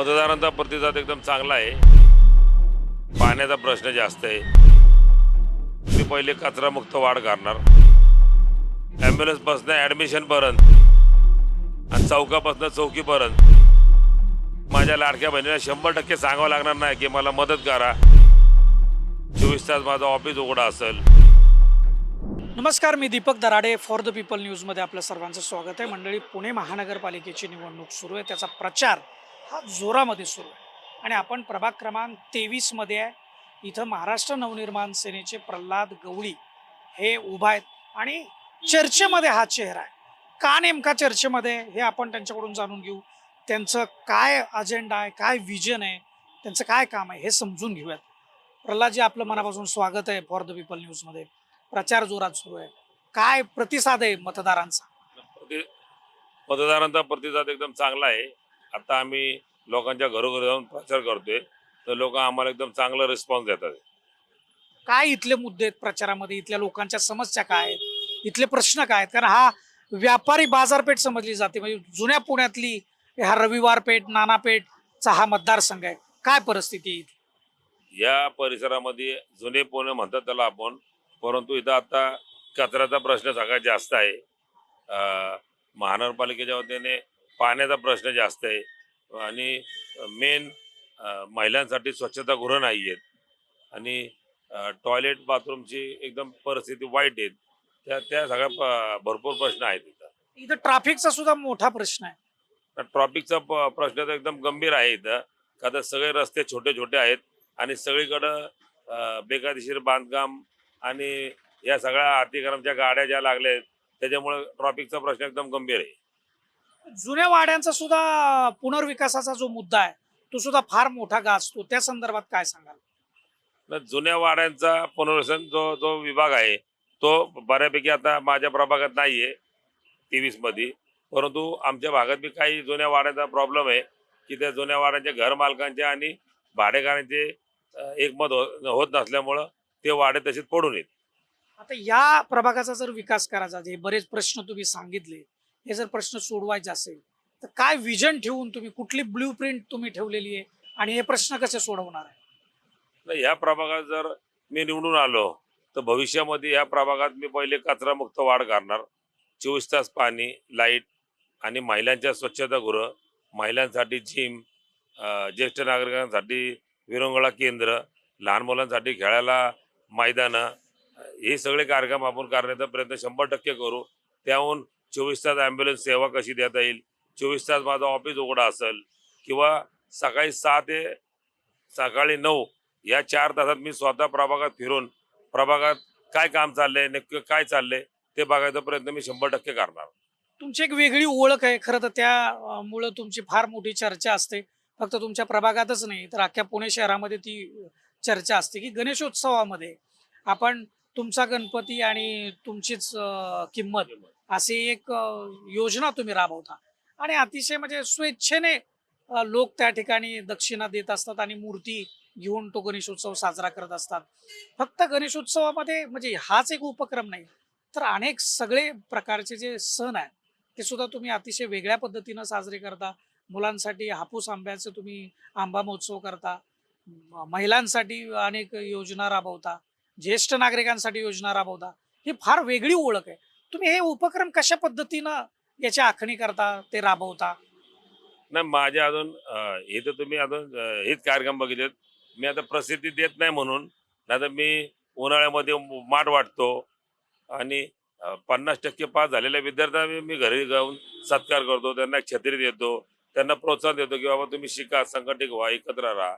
मतदारांचा प्रतिसाद एकदम चांगला आहे. पाण्याचा प्रश्न जास्त आहे. मी पहिले कचरामुक्त वाढ करणार. ॲम्ब्युलन्सपासून ॲडमिशनपर्यंत आणि चौकापासून चौकीपर्यंत माझ्या लाडक्या बहिणीला 100% सांगावं लागणार नाही की मला मदत करा. 24 तास माझं ऑफिस उघडं असेल. नमस्कार, मी Deepak Darade for the people न्यूजमध्ये आपलं सर्वांचं स्वागत आहे. मंडळी, पुणे महानगरपालिकेची निवडणूक सुरू आहे. त्याचा प्रचार हा जोरामध्ये सुरू आहे आणि आपण प्रभाग क्रमांक 23मध्ये आहे. इथं महाराष्ट्र नवनिर्माण सेनेचे प्रल्हाद गवळी हे उभा आहेत आणि चर्चेमध्ये हा चेहरा आहे. का नेमका चर्चेमध्ये हे आपण त्यांच्याकडून जाणून घेऊ. त्यांचं काय अजेंडा आहे, काय विजन आहे, त्यांचं काय काम आहे हे समजून घेऊयात. प्रल्हादजी, आपलं मनापासून स्वागत आहे फॉर द पीपल न्यूजमध्ये. प्रचार जोरात सुरू आहे. काय प्रतिसाद आहे मतदारांचा? प्रति- मतदारांचा प्रतिसाद एकदम चांगला आहे. आता आम्ही लोकांच्या घरोघरी जाऊन प्रचार करतोय, तर लोक आम्हाला एकदम चांगला रिस्पॉन्स देतात. काय इथले मुद्दे आहेत प्रचारामध्ये? इथल्या लोकांच्या समस्या काय आहेत? इथले प्रश्न काय आहेत? कारण हा व्यापारी बाजारपेठ समजली जाते. म्हणजे जुन्या पुण्यातली हा रविवार पेठ, नाना पेठचा हा मतदारसंघ आहे. काय परिस्थिती आहे इथे? या परिसरामध्ये जुने पुणे म्हणतात त्याला आपण, परंतु इथं आता कचऱ्याचा प्रश्न सगळ्यात जास्त आहे. महानगरपालिकेच्या वतीने पाण्याचा प्रश्न जास्त आहे आणि मेन महिलांसाठी स्वच्छतागृह नाही आहेत आणि टॉयलेट बाथरूमची एकदम परिस्थिती वाईट आहेत. त्या सगळ्या भरपूर प्रश्न आहेत इथं. इथं ट्रॅफिकचा सुद्धा मोठा प्रश्न आहे. ट्रॉफिकचा प्रश्न तर एकदम गंभीर आहे इथं. का तर सगळे रस्ते छोटे छोटे आहेत आणि सगळीकडं बेकायदेशीर बांधकाम आणि या सगळ्या अतिक्रमच्या गाड्या ज्या लागल्या आहेत त्याच्यामुळे ट्रॉफिकचा प्रश्न एकदम गंभीर आहे. जुन्या वाड्यांचा सुद्धा पुनर्विकासाचा जो मुद्दा आहे तो सुद्धा फार मोठा गाजतो. त्या संदर्भात काय सांगाल? न जुन्या वाड्यांचा पुनर्वसन जो जो विभाग आहे तो बऱ्यापैकी आता माझ्या प्रभागात नाही आहे 23मध्ये, परंतु आमच्या भागात बी काही जुन्या वाड्यांचा प्रॉब्लेम आहे की त्या जुन्या वाड्यांच्या घरमालकांच्या आणि भाडेकरांचे एकमत होत नसल्यामुळं ते वाडे तसेच पडून आहेत. आता या प्रभागाचा जर विकास करायचा, हे बरेच प्रश्न तुम्ही सांगितले, हे जर प्रश्न सोडवायचे असेल तर काय विजन ठेवून तुम्ही, कुठली ब्ल्यू प्रिंट तुम्ही ठेवलेली आहे आणि हे प्रश्न कसे सोडवणार आहे? तर ह्या प्रभागात जर मी निवडून आलो तर भविष्यामध्ये या प्रभागात मी पहिले कचरामुक्त वाढ करणार. 24 तास पाणी, लाईट आणि महिलांच्या स्वच्छतागृह, महिलांसाठी जिम, ज्येष्ठ नागरिकांसाठी विरंगुळा केंद्र, लहान मुलांसाठी खेळायला मैदानं, हे सगळे कार्यक्रम आपण करण्याचा प्रयत्न 100% करू. त्याहून 24 तास ॲम्ब्युलन्स सेवा कशी देता येईल, 24 तास माझं ऑफिस उघडं असेल किंवा सकाळी 6 ते सकाळी 9 या 4 तासात मी स्वतः प्रभागात फिरून प्रभागात काय काम चाललंय, नक्की काय चाललंय ते बघायचा प्रयत्न मी 100% करणार. तुमची एक वेगळी ओळख आहे खरं तर. त्यामुळं तुमची फार मोठी चर्चा असते. फक्त तुमच्या प्रभागातच नाही तर अख्ख्या पुणे शहरामध्ये ती चर्चा असते की गणेशोत्सवामध्ये आपण तुमचा गणपती आणि तुमचीच किंमत अशी एक योजना तुम्ही राबवता आणि अतिशय म्हणजे स्वेच्छेने लोक त्या ठिकाणी दक्षिणा देत असतात आणि मूर्ती घेऊन तो गणेशोत्सव साजरा करत असतात. फक्त गणेशोत्सवामध्ये म्हणजे हाच एक उपक्रम नाही, तर अनेक सगळे प्रकारचे जे सण आहेत ते सुद्धा तुम्ही अतिशय वेगळ्या पद्धतीनं साजरे करता. मुलांसाठी हापूस आंब्याचं तुम्ही आंबा महोत्सव करता, महिलांसाठी अनेक योजना राबवता, ज्येष्ठ नागरिकांसाठी योजना राबवता. ही फार वेगळी ओळख आहे. तुम्ही हे उपक्रम कशा पद्धतीनं याची आखणी करता, ते राबवता? नाही माझ्या अजून हे तर तुम्ही अजून हेच कार्यक्रम बघितलेत. मी आता प्रसिद्धी देत नाही म्हणून, नाही तर मी उन्हाळ्यामध्ये माठ वाटतो आणि 50% पास झालेल्या विद्यार्थ्यांना मी घरी जाऊन सत्कार करतो, त्यांना एक छत्री देतो, त्यांना प्रोत्साहन देतो की बाबा तुम्ही शिका, संघटित व्हा, एकत्र राहा.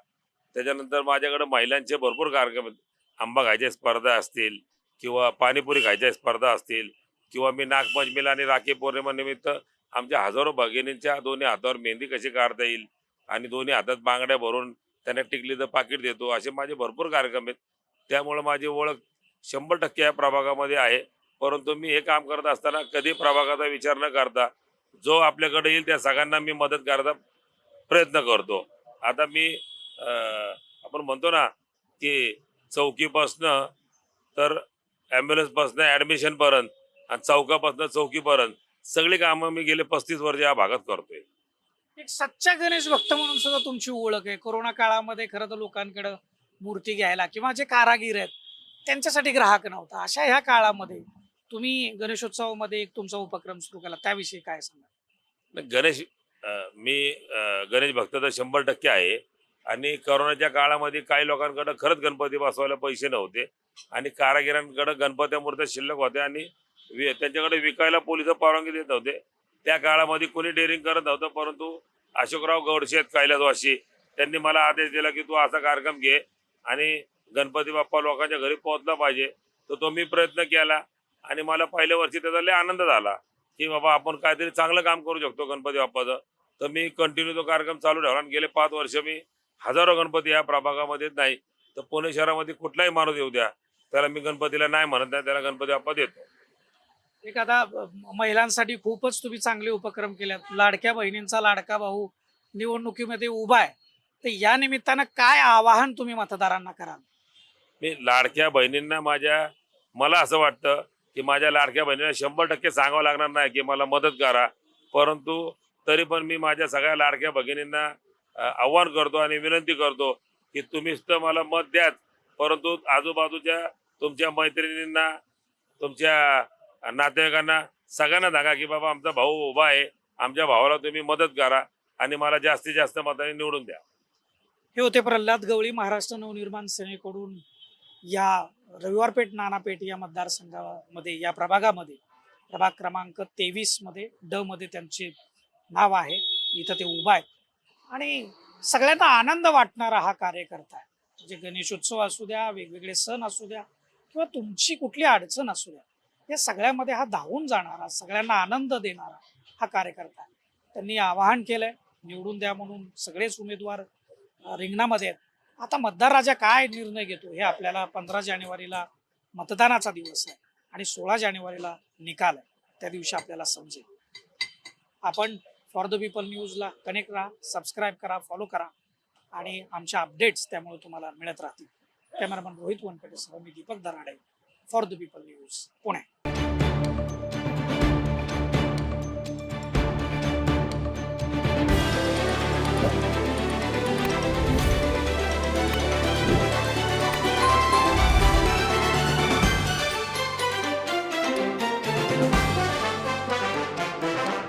त्याच्यानंतर माझ्याकडे महिलांचे भरपूर कार्यक्रम आहेत. आंबा खायच्या स्पर्धा असतील किंवा पाणीपुरी खायच्या स्पर्धा असतील किंवा मी नागपंचमीला आणि राखी पौर्णिमा निमित्त आमच्या हजारो भगिनींच्या दोन्ही हातावर मेहंदी कशी काढता येईल आणि दोन्ही हातात बांगड्या भरून त्यांना टिकलीचं पाकिट देतो, असे माझे भरपूर कार्यक्रम आहेत. त्यामुळे माझी ओळख 100% या प्रभागामध्ये आहे. परंतु मी हे काम करत असताना कधी प्रभागाचा विचार न करता जो आपल्याकडे येईल त्या सगळ्यांना मी मदत करायचा प्रयत्न करतो. आता मी आपण म्हणतो ना की चौकीपासनं तर ॲम्ब्युलन्सपासनं ॲडमिशनपर्यंत आणि चौकापासनं चौकीपर्यंत सगळी कामं मी गेले 35 वर्ष या भागात करतोय. एक सच्चा गणेश भक्त म्हणून सुद्धा तुमची ओळख आहे. कोरोना काळामध्ये खरं तर लोकांकडं मूर्ती घ्यायला किंवा जे कारागीर आहेत त्यांच्यासाठी ग्राहक नव्हता. अशा ह्या काळामध्ये तुम्ही गणेशोत्सवामध्ये एक तुमचा उपक्रम सुरू केला, त्याविषयी काय सांगा? नाही, गणेश भक्त तर 100% आहे. आणि करोनाच्या काळामध्ये काही लोकांकडे खरंच गणपती बसवायला पैसे नव्हते आणि कारागिरांकडे गणपत्या मूर्त्या शिल्लक होत्या आणि त्यांच्याकडे विकायला पोलिस परवानगी देत नव्हते. त्या काळामध्ये कोणी डेअरिंग करत नव्हतं, परंतु अशोकराव गौडशेत कैलासवासी त्यांनी मला आदेश दिला की तू असा कार्यक्रम घे आणि गणपती बाप्पा लोकांच्या घरी पोहोचला पाहिजे. तर तो मी प्रयत्न केला आणि मला पहिल्या वर्षी त्याचा लय आनंद झाला की बाबा आपण काहीतरी चांगलं काम करू शकतो गणपती बाप्पाचं. तर मी कंटिन्यू तो कार्यक्रम चालू ठेवला आणि गेले 5 वर्ष मी हजारो गणपती या प्रभागामध्ये नाही तर पुणे शहरामध्ये कुठलाही माणूस येऊ द्या त्याला मी गणपतीला नाही म्हणत नाही, त्याला गणपती बाप्पा देतो. एक आता महिलांसाठी खूपच तुम्ही चांगले उपक्रम केलेत. लाडक्या बहिणींचा लाडका भाऊ निवडणुकीमध्ये उभा आहे. तर या निमित्तानं काय आवाहन तुम्ही मतदारांना कराल? मी लाडक्या बहिणींना मला असं वाटतं की माझ्या लाडक्या बहिणीला 100% सांगावं लागणार नाही की मला मदत करा, परंतु तरी पण मी माझ्या सगळ्या लाडक्या भगिनींना आव्हान करतो आणि विनंती करतो की तुम्हीच तर मला मत द्याच, परंतु आजूबाजूच्या तुमच्या मैत्रिणींना, तुमच्या नातेवाईकांना सगळ्यांना सांगा की बाबा आमचा भाऊ उभा आहे, आमच्या भावाला तुम्ही मदत करा आणि मला जास्तीत जास्त मताने निवडून द्या. हे होते प्रल्हाद गवळी, महाराष्ट्र नवनिर्माण सेनेकडून या रविवारपेठ नानापेठ या मतदारसंघामध्ये, या प्रभागामध्ये, प्रभाग क्रमांक 23 मध्ये ड मध्ये त्यांचे नाव आहे. इथं ते उभा आहेत आणि सगळ्यांना आनंद वाटणारा हा कार्यकर्ता आहे. म्हणजे गणेशोत्सव असू द्या, वेगवेगळे सण असू द्या किंवा तुमची कुठली अडचण असू द्या, या सगळ्यामध्ये हा धावून जाणारा, सगळ्यांना आनंद देणारा हा कार्यकर्ता आहे. त्यांनी आवाहन केलंय निवडून द्या म्हणून. सगळेच उमेदवार रिंगणामध्ये आहेत. आता मतदार राजा काय निर्णय घेतो हे आपल्याला 15 जानेवारीला मतदानाचा दिवस आहे आणि 16 जानेवारीला निकाल आहे. त्या दिवशी आपल्याला समजेल. आपण फॉर द पीपल न्यूजला कनेक्ट राहा, सबस्क्राईब करा, फॉलो करा आणि आमच्या अपडेट्स त्यामुळे तुम्हाला मिळत राहतील. कॅमेरामन रोहित वनपेटेसह मी Deepak Darade, for the people news, Pune.